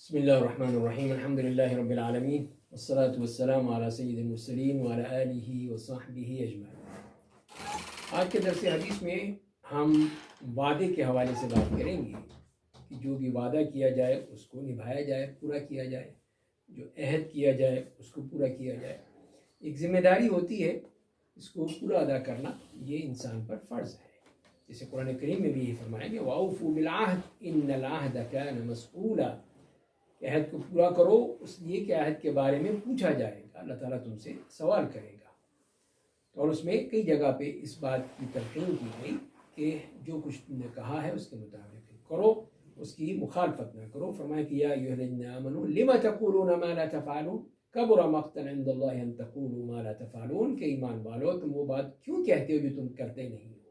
بسم اللہ الرحمن الرحیم الحمد للہ رب العالمین والصلاة والسلام علی سید المرسلین وعلی آلہ وصحبہ اجمعین۔ آج کے درس حدیث میں ہم وعدے کے حوالے سے بات کریں گے کہ جو بھی وعدہ کیا جائے اس کو نبھایا جائے، پورا کیا جائے، جو عہد کیا جائے اس کو پورا کیا جائے۔ ایک ذمہ داری ہوتی ہے، اس کو پورا ادا کرنا یہ انسان پر فرض ہے۔ جیسے قرآن کریم میں بھی یہ فرمایا کہ وَأَوْفُوا بِالْعَهْدِ إِنَّ الْعَهْدَ كَانَ مَسْئُولًا، عہد کو پورا کرو اس لیے کہ عہد کے بارے میں پوچھا جائے گا، اللہ تعالیٰ تم سے سوال کرے گا۔ اور اس میں کئی جگہ پہ اس بات کی تلقین کی گئی کہ جو کچھ تم نے کہا ہے اس کے مطابق کرو، اس کی مخالفت نہ کرو۔ فرمایا کہ یا ایھا الذین آمنوا لم تقولون ما لا تفعلون کبر مقتا عند اللہ ان تقولوا ما لا تفعلون، کہ ایمان والو تم وہ بات کیوں کہتے ہو جو تم کرتے نہیں ہو۔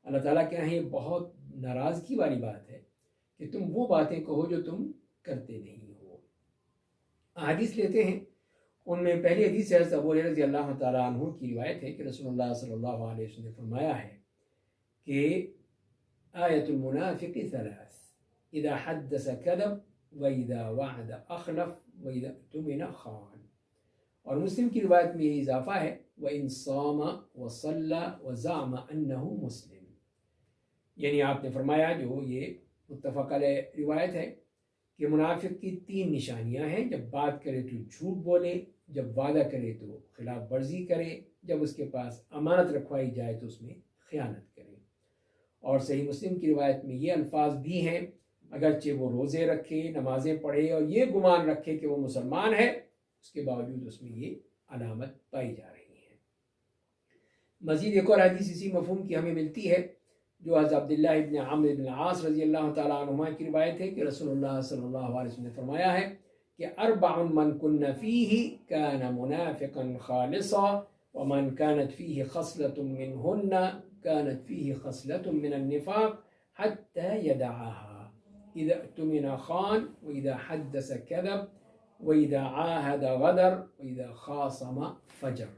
اللہ تعالیٰ کے یہاں یہ بہت ناراضگی والی بات ہے کہ تم وہ باتیں کہو جو تم کرتے نہیں ہو۔ حدیث لیتے ہیں، ان میں پہلی حدیث حضرت ابو ہریرہ رضی اللہ تعالیٰ عنہ کی روایت ہے کہ رسول اللہ صلی اللہ علیہ وسلم نے فرمایا ہے کہ آیت المنافق ثلاث، اذا حدث کذب واذا وعد اخلف واذا اؤتمن خان۔ اور مسلم کی روایت میں یہ اضافہ ہے وَإِن صَامَ وَصَلَّى وَزَعَمَ أَنَّهُ مسلم، یعنی آپ نے فرمایا، جو یہ متفق علیہ روایت ہے، کہ منافق کی تین نشانیاں ہیں: جب بات کرے تو جھوٹ بولے، جب وعدہ کرے تو خلاف ورزی کرے، جب اس کے پاس امانت رکھوائی جائے تو اس میں خیانت کرے۔ اور صحیح مسلم کی روایت میں یہ الفاظ بھی ہیں، اگرچہ وہ روزے رکھے، نمازیں پڑھے اور یہ گمان رکھے کہ وہ مسلمان ہے، اس کے باوجود اس میں یہ علامت پائی جا رہی ہے۔ مزید ایک اور حدیث اسی مفہوم کی ہمیں ملتی ہے، جو حضرت عبداللہ ابن عمرو بن العاص رضی اللہ تعالیٰ عنہما کی روایت ہے کہ رسول اللہ صلی اللہ علیہ وسلم نے فرمایا ہے کہ اربع من کن فیہ کان منافقا خالصا ومن كانت فیہ خصلة منہن كانت فیہ خصلة من النفاق حتى يدعها اذا اؤتمن خان واذا حدث كذب واذا عاہد غدر واذا خاصم فجر۔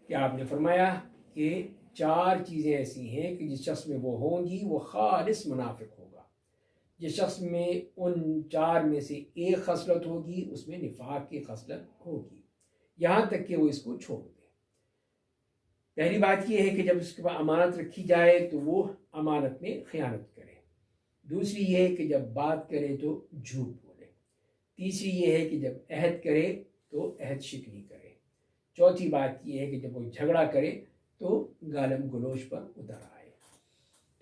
کہ آپ نے فرمایا کہ چار چیزیں ایسی ہیں کہ جس شخص میں وہ ہوں گی وہ خالص منافق ہوگا۔ جس شخص میں ان چار میں سے ایک خصلت ہوگی اس میں نفاق کی خصلت ہوگی، یہاں تک کہ وہ اس کو چھوڑ دے۔ پہلی بات یہ ہے کہ جب اس کے پاس امانت رکھی جائے تو وہ امانت میں خیانت کرے۔ دوسری یہ ہے کہ جب بات کرے تو جھوٹ بولے۔ تیسری یہ ہے کہ جب عہد کرے تو عہد شکنی کرے۔ چوتھی بات یہ ہے کہ جب وہ جھگڑا کرے تو گالم گلوچ پر اتر آئے۔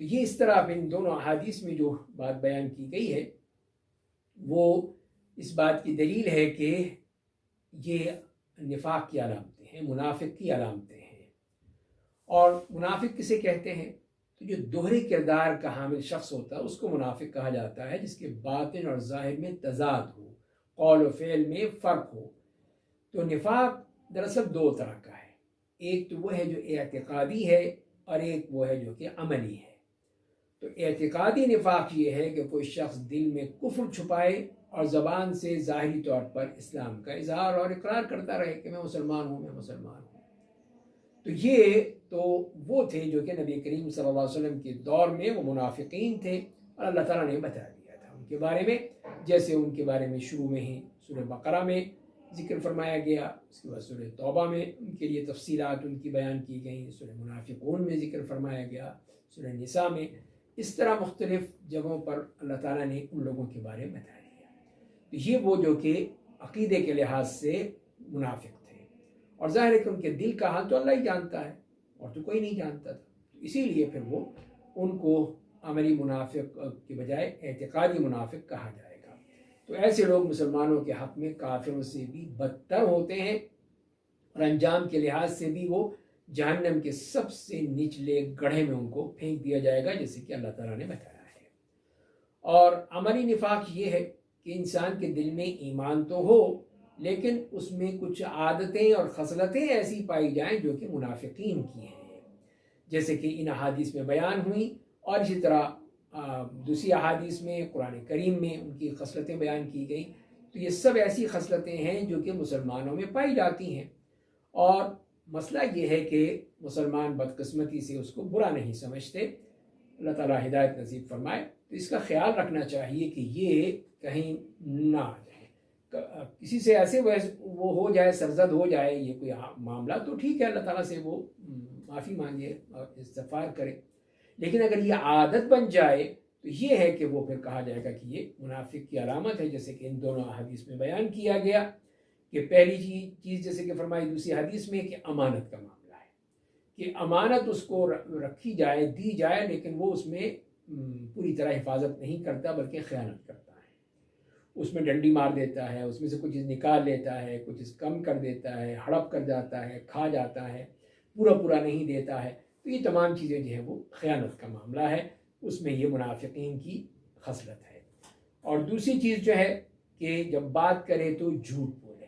تو یہ اس طرح ان دونوں احادیث میں جو بات بیان کی گئی ہے وہ اس بات کی دلیل ہے کہ یہ نفاق کی علامتیں ہیں، منافق کی علامتیں ہیں۔ اور منافق کسے کہتے ہیں؟ تو جو دوہرے کردار کا حامل شخص ہوتا ہے اس کو منافق کہا جاتا ہے، جس کے باطن اور ظاہر میں تضاد ہو، قول و فعل میں فرق ہو۔ تو نفاق دراصل دو طرح کا ہے، ایک تو وہ ہے جو اعتقادی ہے اور ایک وہ ہے جو کہ عملی ہے۔ تو اعتقادی نفاق یہ ہے کہ کوئی شخص دل میں کفر چھپائے اور زبان سے ظاہری طور پر اسلام کا اظہار اور اقرار کرتا رہے کہ میں مسلمان ہوں، میں مسلمان ہوں۔ تو یہ تو وہ تھے جو کہ نبی کریم صلی اللہ علیہ وسلم کے دور میں وہ منافقین تھے، اور اللہ تعالیٰ نے بتا دیا تھا ان کے بارے میں، جیسے ان کے بارے میں شروع میں ہی سورہ بقرہ میں ذکر فرمایا گیا، اس کے بعد سورہ توبہ میں ان کے لیے تفصیلات ان کی بیان کی گئیں، سورہ منافقون میں ذکر فرمایا گیا، سورہ نساء میں، اس طرح مختلف جگہوں پر اللہ تعالیٰ نے ان لوگوں کے بارے میں بتا دیا۔ تو یہ وہ جو کہ عقیدے کے لحاظ سے منافق تھے، اور ظاہر ہے کہ ان کے دل کا حال تو اللہ ہی جانتا ہے، اور تو کوئی نہیں جانتا تھا، اسی لیے پھر وہ ان کو عملی منافق کے بجائے اعتقادی منافق کہا جائے گا۔ تو ایسے لوگ مسلمانوں کے حق میں کافروں سے بھی بدتر ہوتے ہیں، اور انجام کے لحاظ سے بھی وہ جہنم کے سب سے نچلے گڑھے میں ان کو پھینک دیا جائے گا، جیسے کہ اللہ تعالیٰ نے بتایا ہے۔ اور عملی نفاق یہ ہے کہ انسان کے دل میں ایمان تو ہو لیکن اس میں کچھ عادتیں اور خصلتیں ایسی پائی جائیں جو کہ منافقین کی ہیں، جیسے کہ ان احادیث میں بیان ہوئیں، اور اسی طرح دوسری احادیث میں قرآن کریم میں ان کی خصلتیں بیان کی گئیں۔ تو یہ سب ایسی خصلتیں ہیں جو کہ مسلمانوں میں پائی جاتی ہیں، اور مسئلہ یہ ہے کہ مسلمان بدقسمتی سے اس کو برا نہیں سمجھتے، اللہ تعالیٰ ہدایت نصیب فرمائے. تو اس کا خیال رکھنا چاہیے کہ یہ کہیں نہ آ جائے، کسی سے ایسے وہ ہو جائے، سرزد ہو جائے یہ کوئی معاملہ، تو ٹھیک ہے اللہ تعالیٰ سے وہ معافی مانگے اور استغفار کرے. لیکن اگر یہ عادت بن جائے تو یہ ہے کہ وہ پھر کہا جائے گا کہ یہ منافق کی علامت ہے، جیسے کہ ان دونوں حدیث میں بیان کیا گیا کہ پہلی چیز جیسے کہ فرمائی دوسری حدیث میں کہ امانت کا معاملہ ہے، کہ امانت اس کو رکھی جائے، دی جائے، لیکن وہ اس میں پوری طرح حفاظت نہیں کرتا بلکہ خیانت کرتا ہے، اس میں ڈنڈی مار دیتا ہے، اس میں سے کچھ چیز نکال لیتا ہے، کچھ چیز کم کر دیتا ہے، ہڑپ کر جاتا ہے، کھا جاتا ہے، پورا نہیں دیتا ہے. تو یہ تمام چیزیں جو ہیں وہ خیانت کا معاملہ ہے، اس میں یہ منافقین کی خصلت ہے. اور دوسری چیز جو ہے کہ جب بات کرے تو جھوٹ بولے،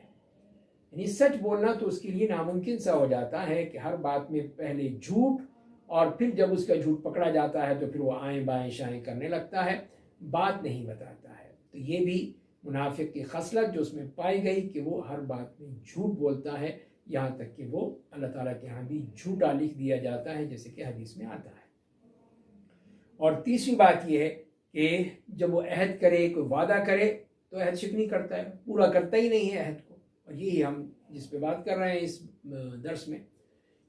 یعنی سچ بولنا تو اس کے لیے ناممکن سا ہو جاتا ہے کہ ہر بات میں پہلے جھوٹ، اور پھر جب اس کا جھوٹ پکڑا جاتا ہے تو پھر وہ آئیں بائیں شائیں کرنے لگتا ہے، بات نہیں بتاتا ہے. تو یہ بھی منافق کی خصلت جو اس میں پائی گئی کہ وہ ہر بات میں جھوٹ بولتا ہے، یہاں تک کہ وہ اللہ تعالیٰ کے ہاں بھی جھوٹا لکھ دیا جاتا ہے، جیسے کہ حدیث میں آتا ہے. اور تیسری بات یہ ہے کہ جب وہ عہد کرے، کوئی وعدہ کرے تو عہد شکنی کرتا ہے، پورا کرتا ہی نہیں ہے عہد کو. اور یہی ہم جس پہ بات کر رہے ہیں اس درس میں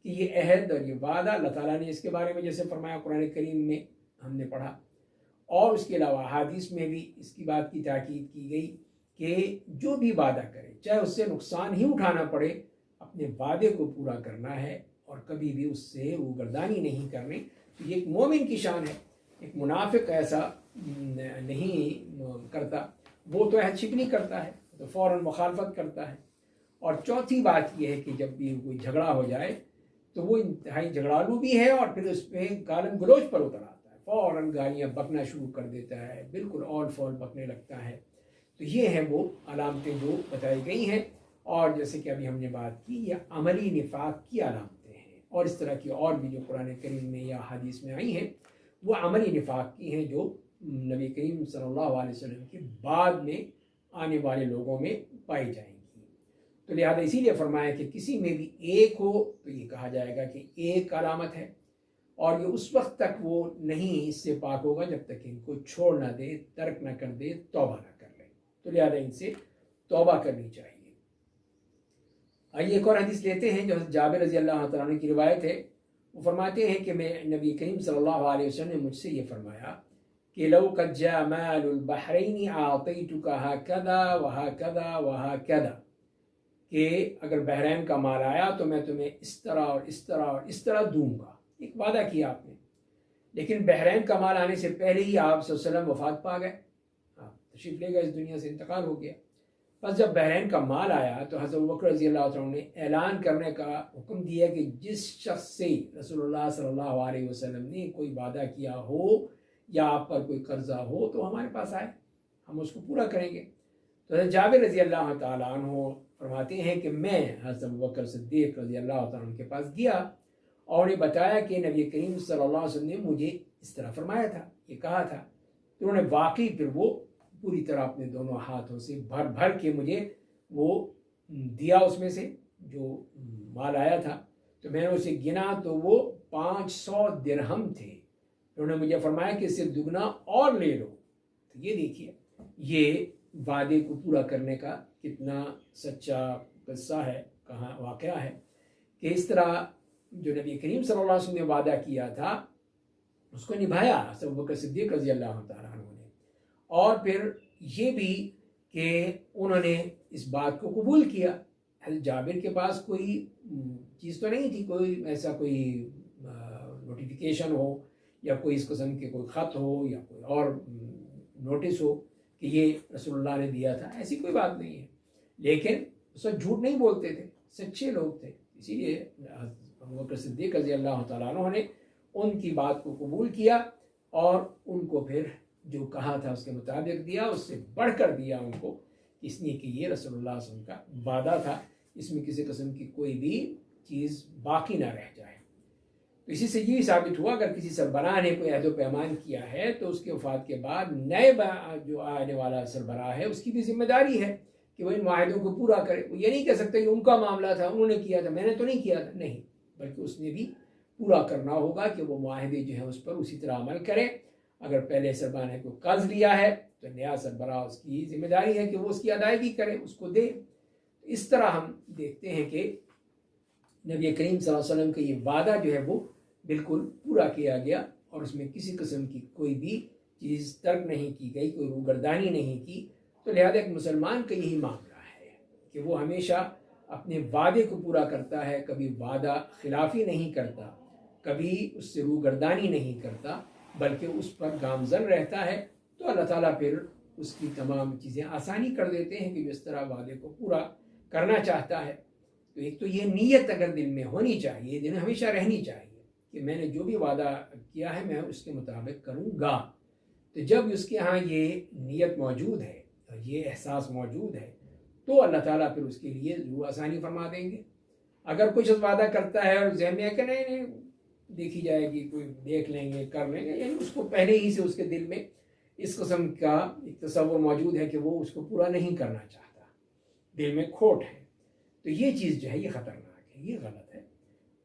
کہ یہ عہد اور یہ وعدہ اللہ تعالیٰ نے اس کے بارے میں جیسے فرمایا قرآن کریم میں ہم نے پڑھا، اور اس کے علاوہ حدیث میں بھی اس کی بات کی تاکید کی گئی کہ جو بھی وعدہ کرے چاہے اس سے نقصان ہی اٹھانا پڑے، اپنے وعدے کو پورا کرنا ہے اور کبھی بھی اس سے روگردانی نہیں کرنی. تو یہ ایک مومن کی شان ہے. ایک منافق ایسا نہیں کرتا، وہ تو عہد شکنی کرتا ہے، تو فوراً مخالفت کرتا ہے. اور چوتھی بات یہ ہے کہ جب بھی کوئی جھگڑا ہو جائے تو وہ انتہائی جھگڑالو بھی ہے، اور پھر اس پہ گالم گلوچ پر اتر آتا ہے، فوراً گالیاں بکنا شروع کر دیتا ہے، بالکل آل فال بکنے لگتا ہے. تو یہ ہیں وہ علامتیں جو بتائی گئی ہیں، اور جیسے کہ ابھی ہم نے بات کی یہ عملی نفاق کی علامتیں ہیں. اور اس طرح کی اور بھی جو قرآن کریم میں یا حدیث میں آئی ہیں وہ عملی نفاق کی ہیں، جو نبی کریم صلی اللہ علیہ وسلم کے بعد میں آنے والے لوگوں میں پائی جائیں گی. تو لہذا اسی لیے فرمایا کہ کسی میں بھی ایک ہو تو یہ کہا جائے گا کہ ایک علامت ہے، اور یہ اس وقت تک وہ نہیں اس سے پاک ہوگا جب تک ان کو چھوڑ نہ دے، ترک نہ کر دے، توبہ نہ کر لے. تو لہذا ان سے توبہ کرنی چاہیے. آئیے ایک اور حدیث لیتے ہیں جو جابر رضی اللہ تعالیٰ عنہ کی روایت ہے. وہ فرماتے ہیں کہ میں نبی کریم صلی اللہ علیہ وسلم نے مجھ سے یہ فرمایا کہ لو قد جاء مال البحرین اعطیتک ہکذا وہکذا وہکذا، کہ اگر بحرین کا مال آیا تو میں تمہیں اس طرح اور اس طرح اور اس طرح دوں گا. ایک وعدہ کیا آپ نے، لیکن بحرین کا مال آنے سے پہلے ہی آپ صلی اللہ علیہ وسلم وفات پا گئے، تشریف لے گئے، اس دنیا سے انتقال ہو گیا. بس جب بحرین کا مال آیا تو حضرت ابوبکر رضی اللہ عنہ نے اعلان کرنے کا حکم دیا کہ جس شخص سے رسول اللہ صلی اللہ علیہ وسلم نے کوئی وعدہ کیا ہو یا آپ پر کوئی قرضہ ہو تو ہمارے پاس آئے، ہم اس کو پورا کریں گے. تو حضرت جابر رضی اللہ تعالیٰ عنہ فرماتے ہیں کہ میں حضرت ابوبکر صدیق رضی اللہ تعالیٰ عنہ کے پاس گیا اور نے بتایا کہ نبی کریم صلی اللہ علیہ وسلم نے مجھے اس طرح فرمایا تھا، یہ کہا تھا. تو انہوں نے واقعی پھر وہ پوری طرح اپنے دونوں ہاتھوں سے بھر بھر کے مجھے وہ دیا، اس میں سے جو مال آیا تھا. تو میں نے اسے گنا تو وہ 500 درہم تھے. انہوں نے مجھے فرمایا کہ اس سے دگنا اور لے لو. تو یہ دیکھیے یہ وعدے کو پورا کرنے کا کتنا سچا قصہ ہے، کہاں واقعہ ہے کہ اس طرح جو نبی کریم صلی اللہ علیہ وسلم نے وعدہ کیا تھا اس کو نبھایا حضرت ابوبکر صدیق رضی اللہ تعالیٰ عنہ نے. اور پھر یہ بھی کہ انہوں نے اس بات کو قبول کیا. حضرت جابر کے پاس کوئی چیز تو نہیں تھی، کوئی ایسا کوئی نوٹیفیکیشن ہو یا کوئی اس قسم کے کوئی خط ہو یا کوئی اور نوٹس ہو کہ یہ رسول اللہ نے دیا تھا، ایسی کوئی بات نہیں ہے. لیکن اس وقت جھوٹ نہیں بولتے تھے، سچے لوگ تھے، اسی لیے ابوبکر صدیق رضی اللہ تعالیٰ عنہ نے ان کی بات کو قبول کیا اور ان کو پھر جو کہا تھا اس کے مطابق دیا، اس سے بڑھ کر دیا ان کو، اس لیے کہ یہ رسول اللہ صلی اللہ علیہ وسلم کا وعدہ تھا، اس میں کسی قسم کی کوئی بھی چیز باقی نہ رہ جائے. تو اسی سے یہ ثابت ہوا اگر کسی سربراہ نے کوئی عہد و پیمان کیا ہے تو اس کے وفات کے بعد نئے جو آنے والا سربراہ ہے اس کی بھی ذمہ داری ہے کہ وہ ان معاہدوں کو پورا کرے. وہ یہ نہیں کہہ سکتے کہ ان کا معاملہ تھا، انہوں نے کیا تھا، میں نے تو نہیں کیا تھا، نہیں، بلکہ اس نے بھی پورا کرنا ہوگا کہ وہ معاہدے جو ہیں اس پر اسی طرح عمل کریں. اگر پہلے سربراہ کو قرض لیا ہے تو نیا سربراہ اس کی ذمہ داری ہے کہ وہ اس کی ادائیگی کرے، اس کو دے. اس طرح ہم دیکھتے ہیں کہ نبی کریم صلی اللہ علیہ وسلم کا یہ وعدہ جو ہے وہ بالکل پورا کیا گیا، اور اس میں کسی قسم کی کوئی بھی چیز ترک نہیں کی گئی، کوئی روگردانی نہیں کی. تو لہذا ایک مسلمان کا یہی معاملہ ہے کہ وہ ہمیشہ اپنے وعدے کو پورا کرتا ہے، کبھی وعدہ خلافی نہیں کرتا، کبھی اس سے روگردانی نہیں کرتا، بلکہ اس پر گامزن رہتا ہے. تو اللہ تعالیٰ پھر اس کی تمام چیزیں آسانی کر دیتے ہیں کہ جس طرح وعدے کو پورا کرنا چاہتا ہے. تو ایک تو یہ نیت اگر دل میں ہونی چاہیے، دل میں ہمیشہ رہنی چاہیے کہ میں نے جو بھی وعدہ کیا ہے میں اس کے مطابق کروں گا. تو جب اس کے ہاں یہ نیت موجود ہے اور یہ احساس موجود ہے تو اللہ تعالیٰ پھر اس کے لیے ضرور آسانی فرما دیں گے. اگر کچھ وعدہ کرتا ہے اور ذہن میں ہے کہ نہیں دیکھی جائے گی، کوئی دیکھ لیں گے، کر لیں گے، یعنی اس کو پہلے ہی سے اس کے دل میں اس قسم کا ایک تصور موجود ہے کہ وہ اس کو پورا نہیں کرنا چاہتا، دل میں کھوٹ ہے، تو یہ چیز جو ہے یہ خطرناک ہے، یہ غلط ہے.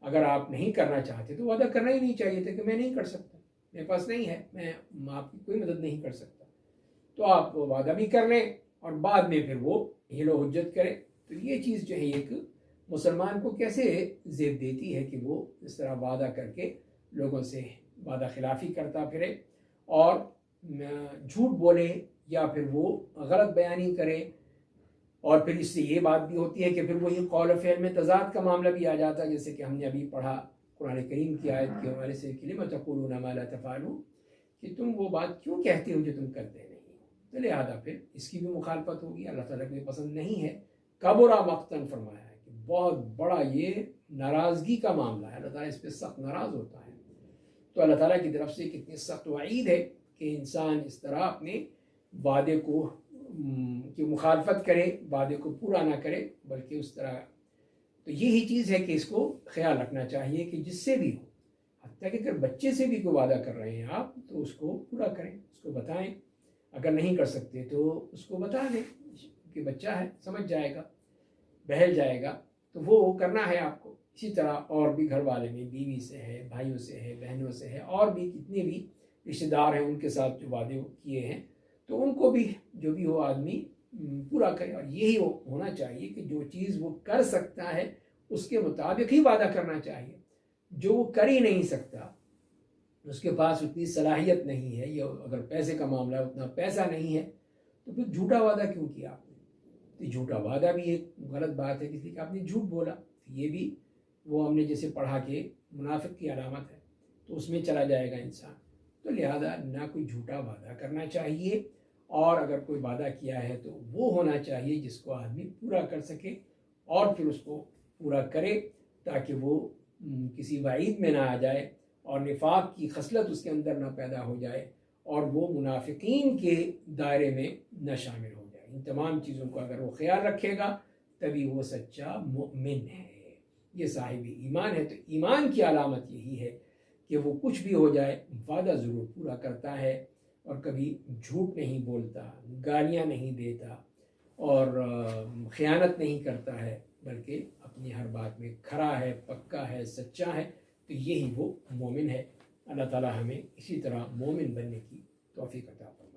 اگر آپ نہیں کرنا چاہتے تو وعدہ کرنا ہی نہیں چاہیے تھا کہ میں نہیں کر سکتا، میرے پاس نہیں ہے، میں آپ کی کوئی مدد نہیں کر سکتا. تو آپ وعدہ بھی کر لیں اور بعد میں پھر وہ حیل و حجت کریں. تو یہ چیز جو ہے ایک مسلمان کو کیسے زیب دیتی ہے کہ وہ اس طرح وعدہ کر کے لوگوں سے وعدہ خلافی کرتا پھرے اور جھوٹ بولے یا پھر وہ غلط بیانی کرے. اور پھر اس سے یہ بات بھی ہوتی ہے کہ پھر وہی قول و فعل میں تضاد کا معاملہ بھی آ جاتا ہے، جیسے کہ ہم نے ابھی پڑھا قرآن کریم کی آیت کے حوالے سے لِمَ تَقُولُونَ مَا لَا تَفْعَلُونَ، کہ تم وہ بات کیوں کہتے ہو جو تم کرتے نہیں. تو لہٰذا پھر اس کی بھی مخالفت ہوگی، اللہ تعالیٰ کو یہ پسند نہیں ہے. کبرا مقتن فرمایا ہے کہ بہت بڑا یہ ناراضگی کا معاملہ ہے، اللہ تعالیٰ اس پہ سخت ناراض ہوتا ہے. تو اللہ تعالیٰ کی طرف سے کتنی سخت وعید ہے کہ انسان اس طرح اپنے وعدے کو کی مخالفت کرے، وعدے کو پورا نہ کرے، بلکہ اس طرح. تو یہی چیز ہے کہ اس کو خیال رکھنا چاہیے کہ جس سے بھی ہو، حتیٰ کہ اگر بچے سے بھی کوئی وعدہ کر رہے ہیں آپ تو اس کو پورا کریں، اس کو بتائیں. اگر نہیں کر سکتے تو اس کو بتا دیں کہ بچہ ہے، سمجھ جائے گا، بہل جائے گا، تو وہ کرنا ہے آپ کو. اسی طرح اور بھی گھر والے میں بیوی سے ہے، بھائیوں سے ہے، بہنوں سے ہے، اور بھی کتنے بھی رشتہ دار ہیں ان کے ساتھ جو وعدے کیے ہیں تو ان کو بھی جو بھی ہو آدمی پورا کرے. اور یہی ہونا چاہیے کہ جو چیز وہ کر سکتا ہے اس کے مطابق ہی وعدہ کرنا چاہیے. جو وہ کر ہی نہیں سکتا، اس کے پاس اتنی صلاحیت نہیں ہے، یا اگر پیسے کا معاملہ اتنا پیسہ نہیں ہے، تو پھر جھوٹا وعدہ کیوں کیا آپ نے؟ تو جھوٹا وعدہ بھی ایک غلط بات ہے، اس لیے کہ آپ نے جھوٹ بولا. یہ بھی وہ ہم نے جیسے پڑھا کہ منافق کی علامت ہے، تو اس میں چلا جائے گا انسان. تو لہذا نہ کوئی جھوٹا وعدہ کرنا چاہیے، اور اگر کوئی وعدہ کیا ہے تو وہ ہونا چاہیے جس کو آدمی پورا کر سکے، اور پھر اس کو پورا کرے تاکہ وہ کسی وعید میں نہ آ جائے اور نفاق کی خصلت اس کے اندر نہ پیدا ہو جائے اور وہ منافقین کے دائرے میں نہ شامل ہو جائے. ان تمام چیزوں کو اگر وہ خیال رکھے گا تبھی وہ سچا مؤمن ہے، یہ صاحب ایمان ہے. تو ایمان کی علامت یہی ہے کہ وہ کچھ بھی ہو جائے وعدہ ضرور پورا کرتا ہے، اور کبھی جھوٹ نہیں بولتا، گالیاں نہیں دیتا، اور خیانت نہیں کرتا ہے، بلکہ اپنی ہر بات میں کھرا ہے، پکا ہے، سچا ہے. تو یہی وہ مومن ہے. اللہ تعالیٰ ہمیں اسی طرح مومن بننے کی توفیق عطا فرمائے.